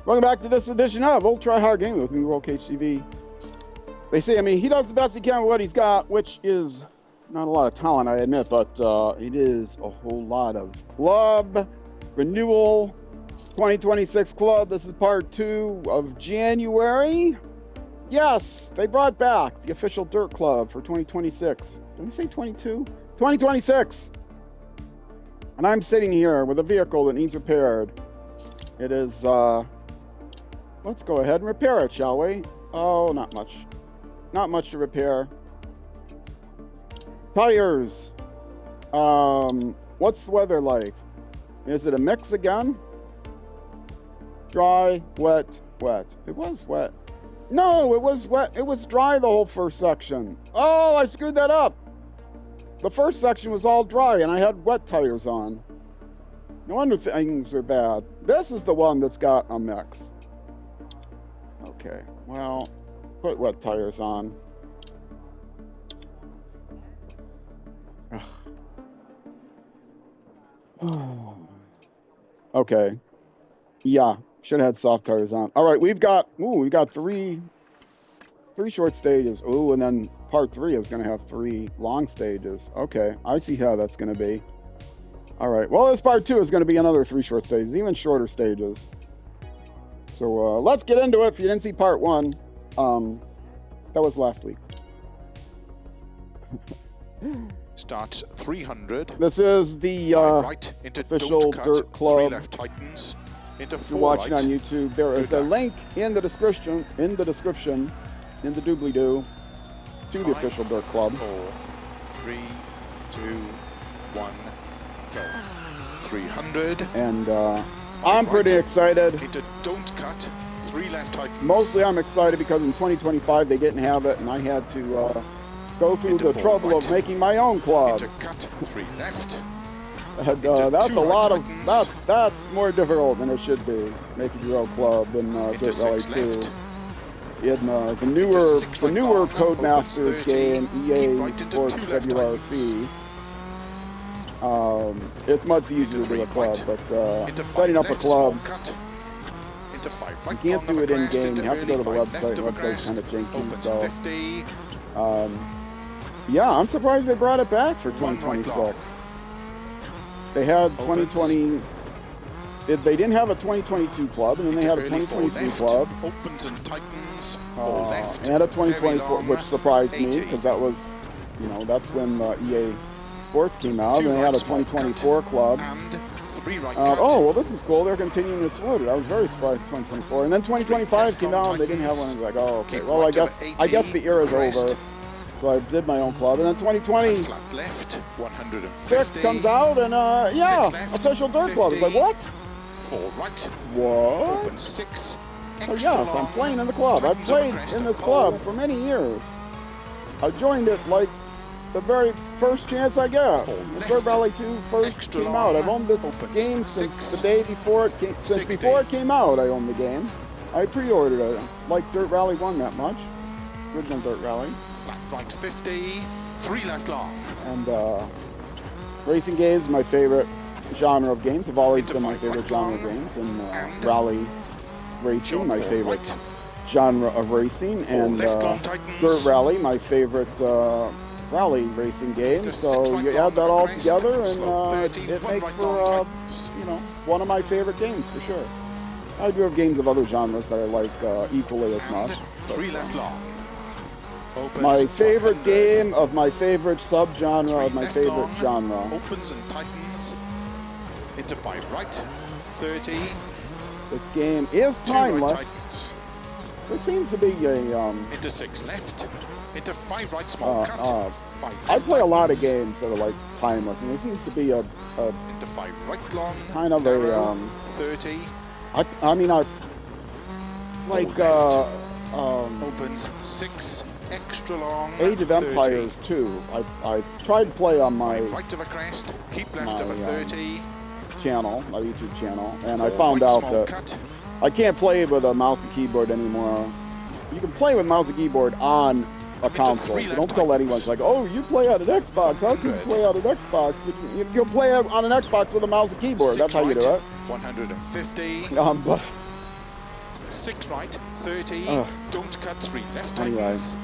Welcome back to this edition of Old Try Hard Gaming with me, World HTV. They say, I mean, he does the best he can with what he's got, which is not a lot of talent, I admit, but it is a whole lot of club renewal, 2026 club. This is part 2 of January. Yes, they brought back the official Dirt Club for 2026. Did we say 22? 2026. And I'm sitting here with a vehicle that needs repaired. It is, let's go ahead and repair it, shall we? Oh, not much. Not much to repair. Tires. What's the weather like? Is it a mix again? Dry, wet, wet. It was wet. No, it was wet. It was dry the whole first section. Oh, I screwed that up. The first section was all dry and I had wet tires on. No wonder things are bad. This is the one that's got a mix. Okay, well, put wet tires on. Okay. Yeah, should have had soft tires on. All right, we've got three short stages. Ooh, and then part 3 is going to have 3 long stages. Okay, I see how that's going to be. All right, well, this part 2 is going to be another 3 short stages, even shorter stages. So let's get into it. If you didn't see part 1, that was last week. Starts 300. This is the right into official Dirt Club. 3 left tightens into If 4 you're watching right. on YouTube, there is a link in the description, in the doobly-doo, to the official Dirt Club. 4, 3, 2, 1, go. 300. And I'm pretty excited. Into don't cut. 3 left tightens. Mostly I'm excited because in 2025 they didn't have it, and I had to go through the trouble of making my own club. Into cut. 3 left. And that's a lot of that's more difficult than it should be, making your own club in Dirt Rally 2. In the newer Codemasters game, EA Sports WRC, it's much easier to do a club, but setting up a club, you can't do it in game. You have to go to the website. The website's kind of janky, so yeah, I'm surprised they brought it back for 2026. They had 2020. They didn't have a 2022 club, and then they had a 2023 club. Opens and tightens. And a 2024, which surprised me because that was, that's when EA Sports came out, and they had a 2024 club. Oh, well, this is cool. They're continuing this road. I was very surprised at 2024, and then 2025 came out, and they didn't have one. I was like, oh, okay. Well, I guess the era's over. So I did my own club, and then 2026 comes out, and yeah, official Dirt Club. It's like, what? 4 right. What? Open 6. Oh yes, I'm playing in the club. I've played in this club for many years. I joined it like the very first chance I got. When Dirt Rally 2 first came out. I've owned this game since the day before it came. Since before it came out, I owned the game. I pre-ordered it. I like Dirt Rally 1 that much. Original Dirt Rally. Flat right 50. 3 left long. And racing games, my favorite genre of games. Have always been my favorite genre of games. And rally racing, my favorite genre of racing, and Dirt Rally, my favorite rally racing game. So you add that all together, and it makes for one of my favorite games for sure. I do have games of other genres that I like equally as much. 3 left long. My favorite game of my favorite subgenre of my favorite genre. Opens and tightens into 5 right. 30. This game is timeless. There seems to be a into 6 left. Into 5 right small cut. I play a lot of games that are like timeless, and there seems to be a into 5 right long. Kind of a 30. I mean I like opens 6 extra long. Age of Empires 2. I tried to play on my right of a crest. Keep left of a 30. Channel, my YouTube channel, and I found out that I can't play with a mouse and keyboard anymore. You can play with mouse and keyboard on a console, so don't tell anyone. It's like, oh, you play on an Xbox. How can you play on an Xbox? You play on an Xbox with a mouse and keyboard. That's how you do it. 150. But 6 right, 30. Ugh. Don't cut 3 left, Anyway. tightens.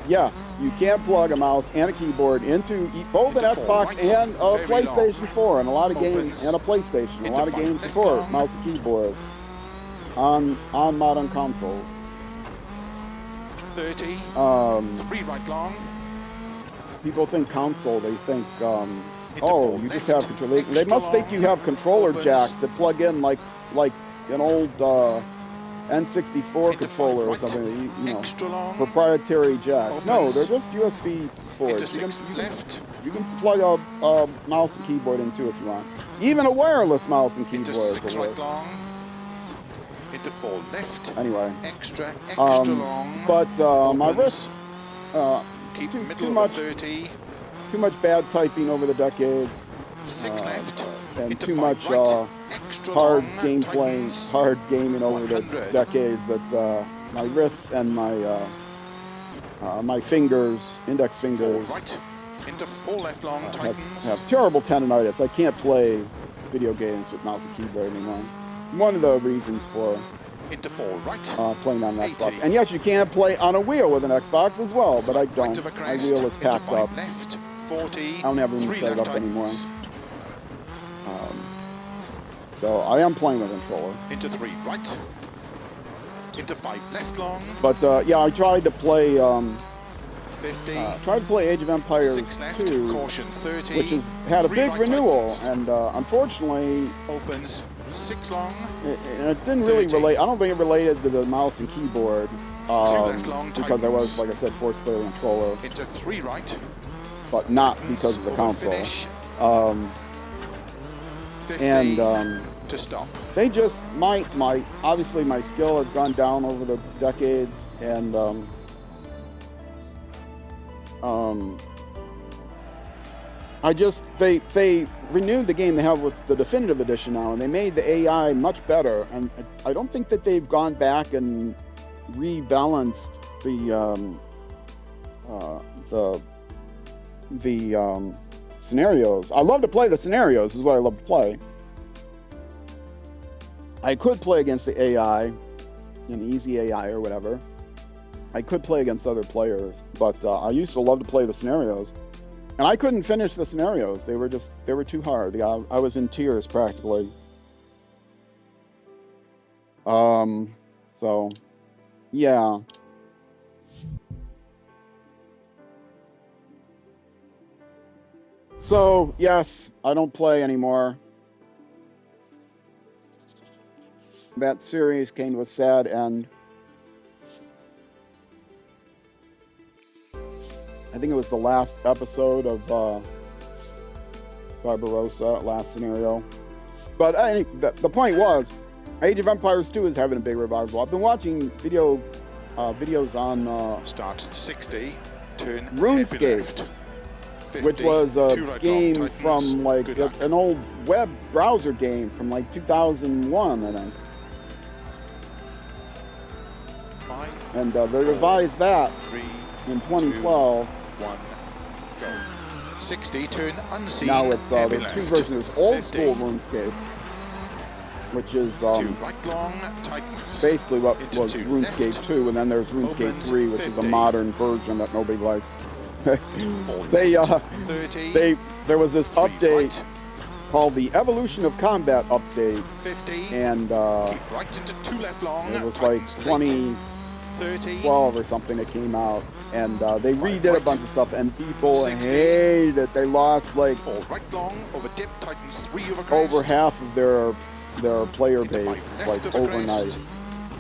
Yes, you can plug a mouse and a keyboard into both an Into 4 Xbox right, and a very PlayStation long. 4, and a lot of games, Opens. and a PlayStation. A Into lot of 5 games left support long. mouse and keyboard on modern consoles. 30. 3 right long. People think console, they think, Into oh, 4 you just left, have control. They extra must think you long. have controller Opens. jacks that plug in like an old N64 Into 5 controller or right, something. You know, extra long. proprietary jacks. No, Opens. they're just USB boards. Into 6 left. You can plug a mouse and keyboard into if you want. Even a wireless mouse and Into keyboard 6 will right work. long. Into 4 left. Anyway, Extra long. but my Opens. wrists, Keep too middle much, of 30. too much bad typing over the decades. 6 left. And Into too 5 much right. Extra hard long, game tightens. playing, hard gaming over 100. the decades that my wrists and my fingers, index 4 fingers, right. Into 4 left long, tightens. have terrible tendonitis. I can't play video games with mouse and keyboard anymore. One of the reasons for Into 4 right. playing on an 80. Xbox. And yes, you can play on a wheel with an Xbox as well, but I Right don't. of a My crest. wheel is Into packed 5 up. left. 40. I don't have room to 3 set it left, up anymore. tightens. So I am playing with a controller. Into 3 right. Into 5 left long. But yeah, I tried to play 50. Age of Empires 6 left. 2, Caution 30. which has had a 3 big right, renewal, tightens. and unfortunately, Opens. 6 long. it didn't really 30. relate. I don't think it related to the mouse and keyboard, 2 left long, because I was, tightens. like I said, forced to play the controller, Into 3 right. but not because of the Over console. finish. 50. And to stop. they just obviously my skill has gone down over the decades, and they renewed the game. They have what's the definitive edition now, and they made the AI much better. And I don't think that they've gone back and rebalanced the scenarios. I love to play the scenarios. Is what I love to play. I could play against the AI, an easy AI or whatever. I could play against other players, but I used to love to play the scenarios. And I couldn't finish the scenarios. They were too hard. I was in tears practically. So, yeah. So, yes, I don't play anymore. That series came to a sad end. I think it was the last episode of Barbarossa, last scenario. But the point was, Age of Empires 2 is having a big revival. I've been watching videos on Starts 60, turn RuneScape, heavy left. 50, which was a 2 right game long, tightens. from like Good luck. an old web browser game from like 2001, I think. 5, And they revised that 3, in 2012. 1, go. 60, turn unseen. Now it's heavy there's two left. versions. There's old 50, school RuneScape, which is 2 right long, tightens. basically what Into was 2 RuneScape left. 2, and then there's RuneScape Opens 3, which is a 50. modern version that nobody likes. 4 They left, 30, there was this 3 update right, called the Evolution of Combat update, 50, and keep right into 2 left long, it was like tightens late. 2012 30, or something that came out, and they redid a right. bunch of stuff, and people 60. hated it. They lost like 4 right long, over dip, tightens 3 over crest. over half of their player Into base, 5 left like over overnight. crest.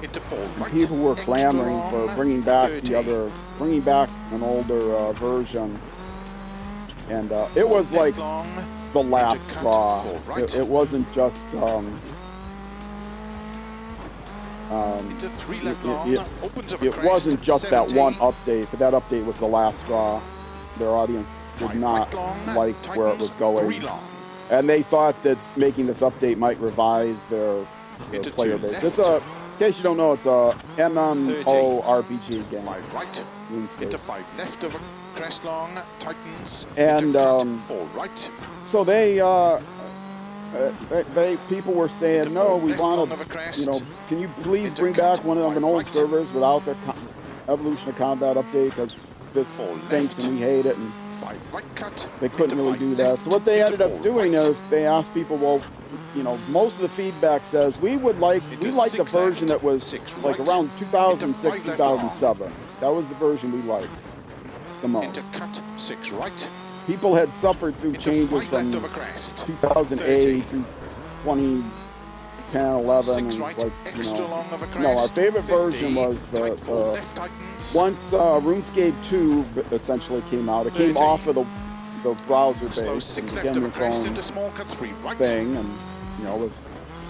Into 4 right, People were extra clamoring long, for bringing back 30. bringing back an older version, and it 4 was left like long, the last into cut, straw. 4 right. It wasn't just into 3 left long, opens up a it crest, wasn't just 70. that one update, but that update was the last straw. Their audience did 5 not right long, like where it was tightens, going, 3 long. and they thought that making this update might revise their Into player 2 base. left. It's in case you don't know, it's a MMORPG game. 5 right, RuneScape. into 5 left over crest long, tightens, And, into cut, 4 right, So they People were saying, Into no, four, we left want long to, of a crest. you know, can you please Into bring cut, back one of five an old right. servers without the Evolution of Combat update, because this Four stinks left. and we hate it, and 5 right cut. they couldn't Into really 5 do that. left. So what they Into ended up 4 doing right. is they asked people, well, you know, most of the feedback says we like the 6 version left, that was 6 like right. around Into 2006, 5 left long. 2007. That was the version we liked the most. Into cut 6 right. People had suffered through Into changes 5 from left of a crest. 2008 30. through 2010, 11, 6 and right. it's like, Extra you know, long of a crest. no, our favorite 50. version was Tight 4 the left tightens. once RuneScape 2 essentially came out. It came 30. off of the browser Slow base 6 and left became of a its crest. own Into small cut 3 right. thing, and you know, was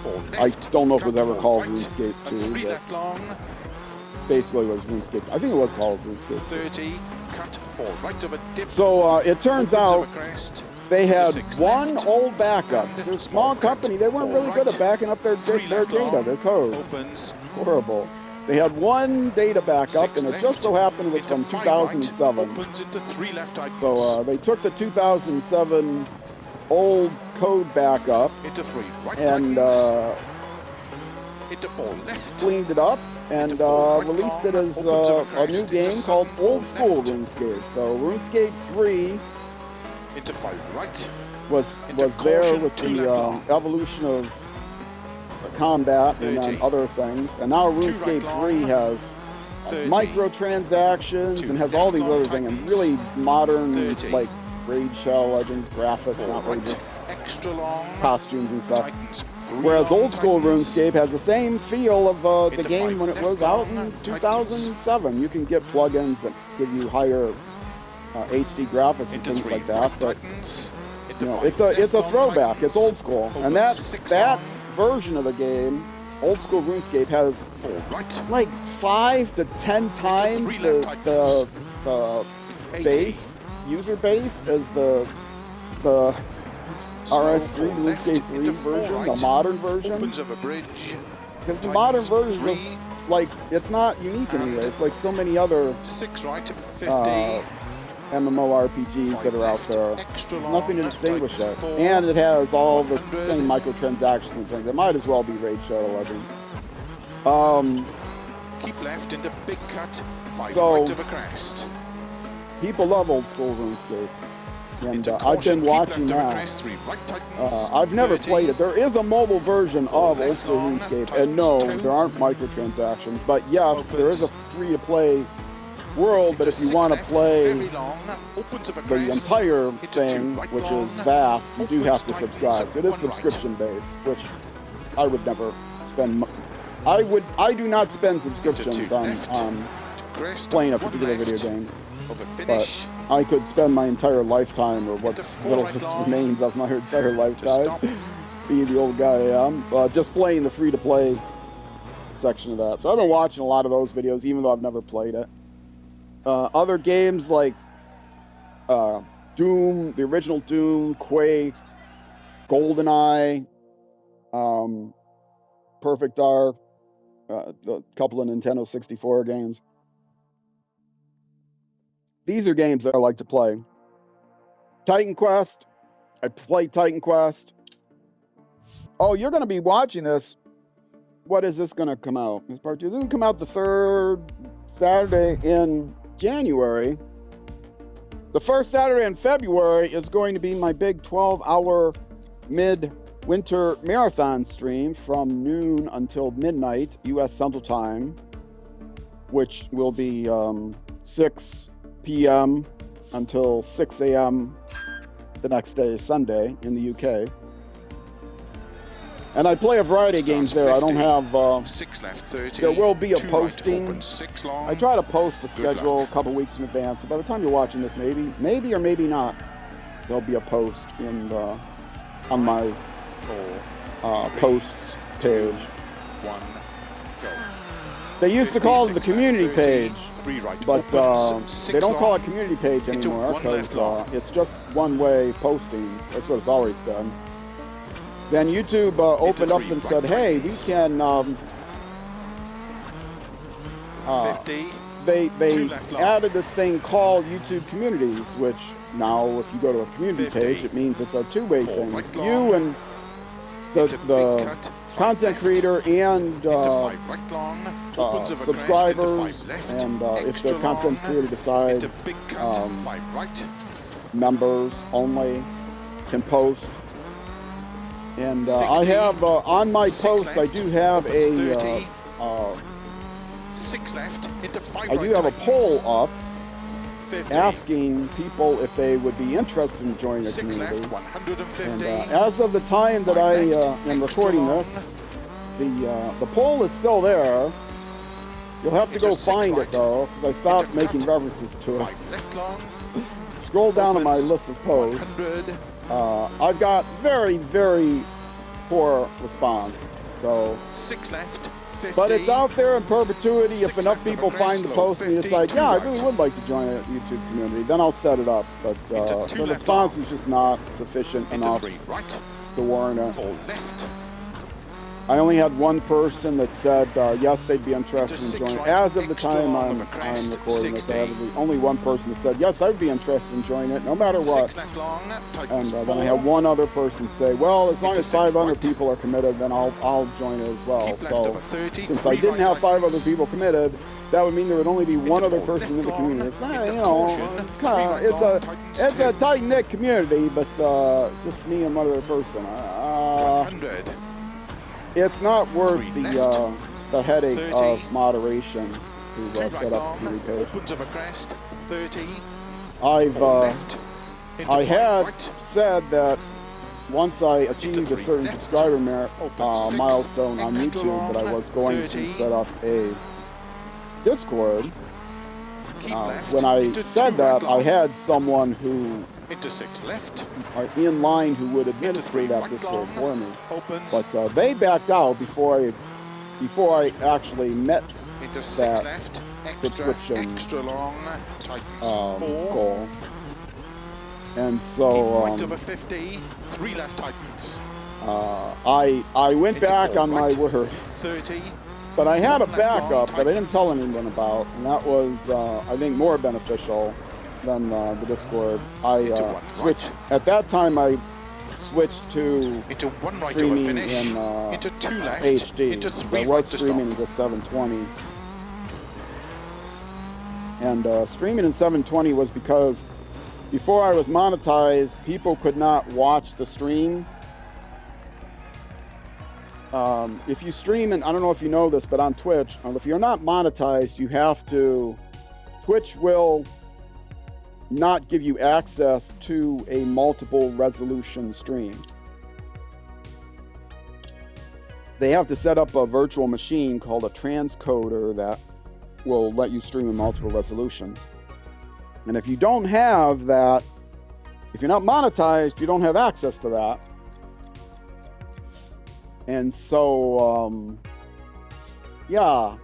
4 I left. don't know if it was cut ever 4 called right. RuneScape And 2, 3 but left long. basically it was RuneScape. I think it was called RuneScape 2. 30. Cut 4 right of a dip. So it turns Opens out of a crest. they Into had 6 one left. old backup. And They're a small small cut, company. They weren't 4 really good right. at backing up their 3 data, left long. their code. Opens. Horrible. They had one data backup, 6 and it left. just so happened it was Into from 5 2007. Right. Opens into 3 left tightens. So they took the 2007 old code backup Into 3 right and tightens. Into 4 left. cleaned it up and Into 4 right released it long. as Opens of a a crest. new Into game 7, called 4 Old School left. RuneScape. So RuneScape 3 Into 5 right. was Into there caution, with 2 the left long. evolution of combat and then 30. other things. And now 2 right RuneScape long. 3 has 30. microtransactions 2 and has all left these long other things and tightens. really modern 30. like Raid Shadow Legends graphics, 4 not really right. just Extra long. costumes and stuff. Tightens. 3 Whereas long old school tightens. RuneScape has the same feel of the Into game 5 when it left was out long, in tightens. 2007. You can get plugins that give you higher HD graphics and Into things 3 like that, right but tightens. you Into know, 5 it's a left long throwback. tightens. It's old school, and Opens that 6 that long. version of the game, old school RuneScape, has 4 right. like 5 to 10 times 3 left the 80. base user base as the Slow RS3 4 left. RuneScape 3 Into 4 version, the right. modern version. Opens of a bridge. Because the modern Tightens version is 3. like, it's not unique And anyway. It's like so many other 6 right. 50. MMORPGs 5 that are out left. there. Extra There's long. nothing to left distinguish tightens it. 4. And it has all the 100. same microtransactions and things. It might as well be Raid Shadow Legends. Keep left into big cut. 5 So- right of a crest. People love old school RuneScape. And Into I've caution, been keep watching left of a that. crest, 3 right tightens. I've never 30. played it. There is a mobile version Four of old left school long, RuneScape, and no, tightens 2. there aren't microtransactions. But yes, there is a free-to-play world. But Into if you 6 want to left, play very long, opens of a the crest. entire Into 2 thing, right which long, is vast, you do opens have to tightens subscribe. So it is 1 right. subscription-based, which I would never spend. I do not spend subscriptions Into 2 left. on Crest, playing a 1 particular left. video game. Of a But finish. I could spend my entire lifetime, or what Into 4 little right just long. remains of my entire To lifetime, stop. being the old guy I am, just playing the free-to-play section of that. So I've been watching a lot of those videos, even though I've never played it. Other games like Doom, the original Doom, Quake, GoldenEye, Perfect Dark, the couple of Nintendo 64 games. These are games that I like to play. Titan Quest. I played Titan Quest. Oh, you're going to be watching this. What is this going to come out? This part 2. This is going to come out the 3rd Saturday in January. The first Saturday in February is going to be my big 12-hour mid-winter marathon stream from noon until midnight, U.S. Central Time, which will be 6 p.m. until 6 a.m. the next day, Sunday, in the UK. And I play a variety of games there. 50. I don't have... 6 left, 30. there will be a 2 posting. Right, open 6 long. I try to post a schedule luck. a couple weeks in advance. So by the time you're watching this, maybe or maybe not, there'll be a post in the, on my 4, posts page. 1, go. They used to call it the 56 community left, 30, page, 3 right, but opens, 6 they don't call long. it community page Into anymore 1 left because long. it's just one-way postings. That's what it's always been. Then YouTube opened up 3 and right said, "Hey, we tightens. can." 50. They 2 left long. added this thing called YouTube Communities, which now, if you go to a community 50. page, it means it's a two-way 4 thing. right You long. and the content creator and subscribers, and if the content creator decides members only can post. And I have on my posts, I do have a poll up asking people if they would be interested in joining the community. And as of the time that I am recording this, the poll is still there. You'll have to go find it though, because I stopped making references to it. Scroll down on my list of posts. I've got very, very poor response. So, 6 left. 50, but it's out there in perpetuity. If enough people find the post and decide, yeah, I really would like to join a YouTube community, then I'll set it up. But the response was just not sufficient enough to warrant it. 4 left. I only had one person that said yes, they'd be interested in joining. As of the time I'm recording this, I have only one person that said yes, I'd be interested in joining it, no matter what. And then I had one other person say, well, as long as 5 other people are committed, then I'll join it as well. So since I didn't have 5 other people committed, that would mean there would only be one other person in the community. It's not, you know, it's a tight-knit community, but just me and one other person. 100. It's not worth the headache of moderation to set up a community page. Opens of a crest, 30. I had said that once I achieved a certain subscriber milestone on YouTube, that I was going to set up a Discord. When I said that, I had someone who into 6 left. In line who would administer that Discord for me. But they backed out before I actually met into 6 that left. subscription Extra long. goal. And so point of a 50. 3 left Titans. I went back on my word. 30. But I had a backup that I didn't tell anyone about, and that was I think more beneficial than the Discord. I switched at that time. I switched to into 1 right streaming over finish. in Into 2 left. HD. Into 3 I right was to streaming stop. into 720, and streaming in 720 was because before I was monetized, people could not watch the stream. If you stream, and I don't know if you know this, but on Twitch, if you're not monetized, you have to. Twitch will not give you access to a multiple resolution stream. They have to set up a virtual machine called a transcoder that will let you stream in multiple resolutions. And if you don't have that, if you're not monetized, you don't have access to that. And so, yeah.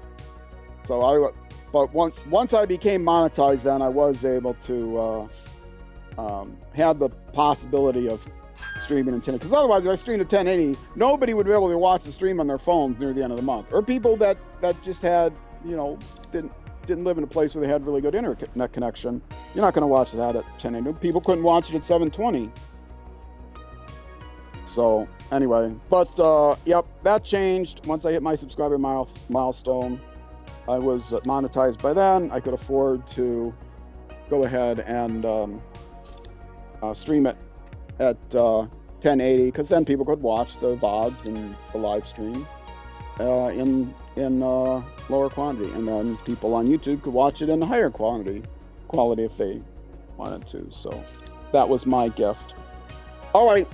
So but once I became monetized, then I was able to have the possibility of streaming in 1080. Because otherwise, if I streamed at 1080, nobody would be able to watch the stream on their phones near the end of the month. Or people that just had, didn't live in a place where they had really good internet connection. You're not going to watch that at 1080. People couldn't watch it at 720. So anyway, but yep, that changed once I hit my subscriber milestone. I was monetized by then. I could afford to go ahead and stream it at 1080, because then people could watch the VODs and the live stream in lower quantity, and then people on YouTube could watch it in higher quality if they wanted to. So that was my gift. All right.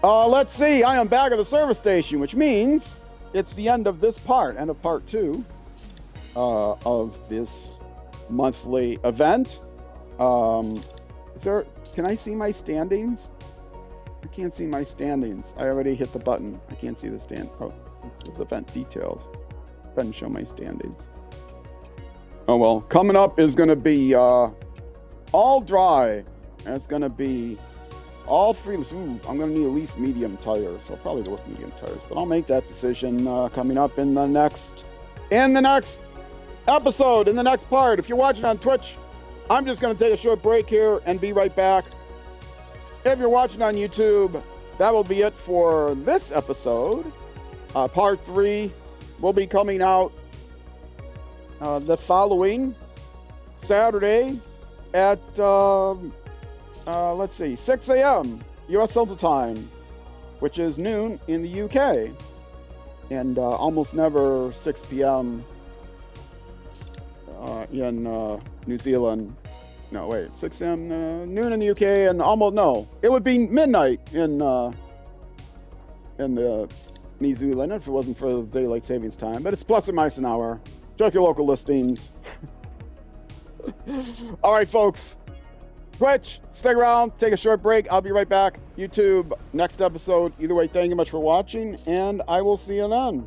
Let's see. I am back at the service station, which means it's the end of this end of part 2 of this monthly event. Can I see my standings? I can't see my standings. I already hit the button. I can't see the stand. Oh, it says event details. Doesn't show my standings. Oh well. Coming up is going to be all dry. And it's going to be all freeless. Ooh, I'm going to need at least medium tires. So I'll probably go with medium tires. But I'll make that decision coming up in the next episode, in the next part. If you're watching on Twitch, I'm just going to take a short break here and be right back. If you're watching on YouTube, that will be it for this episode. Part 3 will be coming out the following Saturday at, let's see, 6 a.m. U.S. Central Time, which is noon in the UK, and almost never 6 p.m. In New Zealand. No, wait, 6 a.m. Noon in the UK, and almost, no, it would be midnight in the New Zealand if it wasn't for the daylight savings time. But it's plus or minus an hour. Check your local listings. All right, folks. Twitch, stick around, take a short break. I'll be right back. YouTube, next episode. Either way, thank you much for watching, and I will see you then.